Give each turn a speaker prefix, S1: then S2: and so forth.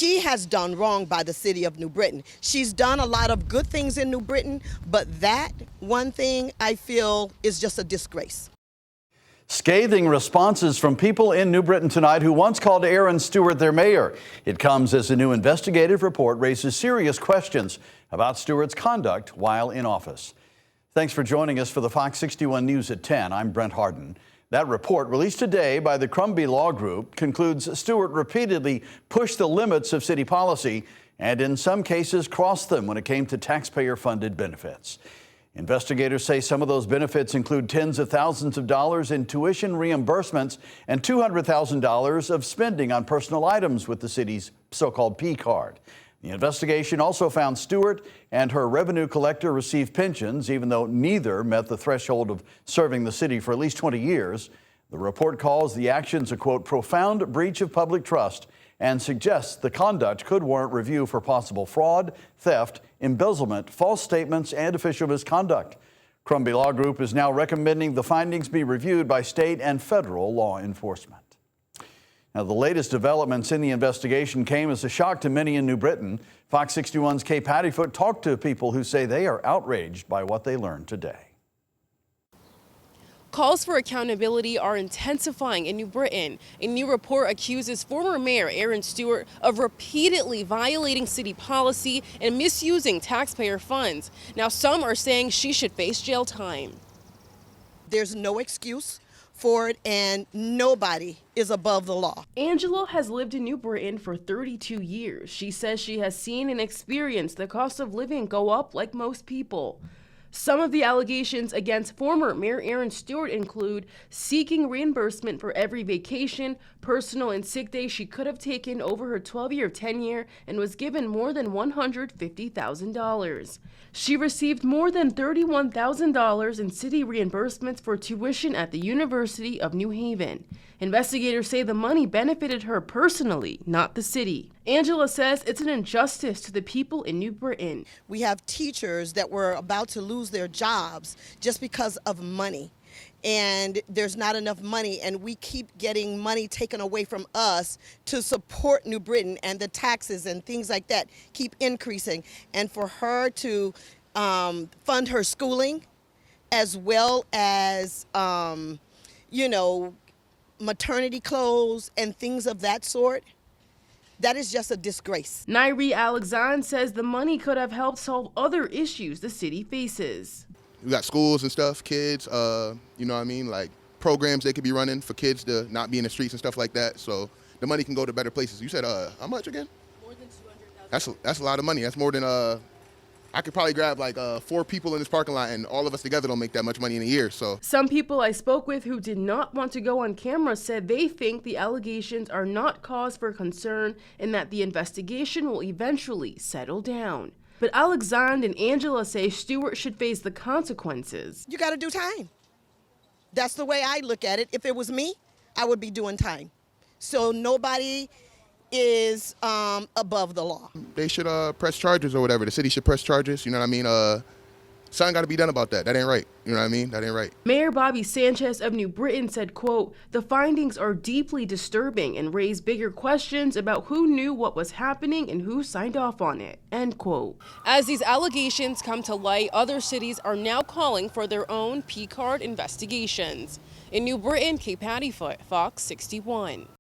S1: She has done wrong by the city of New Britain. She's done a lot of good things in New Britain, but that one thing I feel is just a disgrace.
S2: Scathing responses from people in New Britain tonight who once called Erin Stewart their mayor. It comes as a new investigative report raises serious questions about Stewart's conduct while in office. Thanks for joining us for the Fox 61 News at 10. I'm Brent Harden. That report, released today by the Crombie Law Group, concludes Stewart repeatedly pushed the limits of city policy and in some cases crossed them when it came to taxpayer-funded benefits. Investigators say some of those benefits include tens of thousands of dollars in tuition reimbursements and $200,000 of spending on personal items with the city's so-called P card. The investigation also found Stewart and her revenue collector received pensions, even though neither met the threshold of serving the city for at least 20 years. The report calls the actions a, quote, profound breach of public trust and suggests the conduct could warrant review for possible fraud, theft, embezzlement, false statements, and official misconduct. Crombie Law Group is now recommending the findings be reviewed by state and federal law enforcement. Now, the latest developments in the investigation came as a shock to many in New Britain. Fox 61's Kay Pattyfoot talked to people who say they are outraged by what they learned today.
S3: Calls for accountability are intensifying in New Britain. A new report accuses former Mayor Erin Stewart of repeatedly violating city policy and misusing taxpayer funds. Now, some are saying she should face jail time.
S1: There's no excuse for it, and nobody is above the law.
S3: Angela has lived in New Britain for 32 years. She says she has seen and experienced the cost of living go up like most people. Some of the allegations against former Mayor Erin Stewart include seeking reimbursement for every vacation, personal and sick day she could have taken over her 12-year tenure and was given more than $150,000. She received more than $31,000 in city reimbursements for tuition at the University of New Haven. Investigators say the money benefited her personally, not the city. Angela says it's an injustice to the people in New Britain.
S1: We have teachers that were about to lose their jobs just because of money. And there's not enough money, and we keep getting money taken away from us to support New Britain, and the taxes and things like that keep increasing. And for her to fund her schooling as well as, maternity clothes and things of that sort, that is just a disgrace.
S3: Nairi Alexandre says the money could have helped solve other issues the city faces.
S4: We got schools and stuff, kids, like programs they could be running for kids to not be in the streets and stuff like that. So the money can go to better places. You said, how much again?
S3: More than $200,000.
S4: That's a lot of money. That's more than, I could probably grab like 4 people in this parking lot, and all of us together don't make that much money in a year. So
S3: some people I spoke with who did not want to go on camera said they think the allegations are not cause for concern and that the investigation will eventually settle down. But Alexandre and Angela say Stewart should face the consequences.
S1: You got to do time. That's the way I look at it. If it was me, I would be doing time. So nobody is above the law.
S4: they should press charges or whatever. The city should press charges. You know what I mean? Something got to be done about that. That ain't right. You know what I mean? That ain't right.
S3: Mayor Bobby Sanchez of New Britain said, quote, "The findings are deeply disturbing and raise bigger questions about who knew what was happening and who signed off on it," end quote. As these allegations come to light, other cities are now calling for their own P-card investigations. In New Britain, Kay Pattyfoot, Fox 61.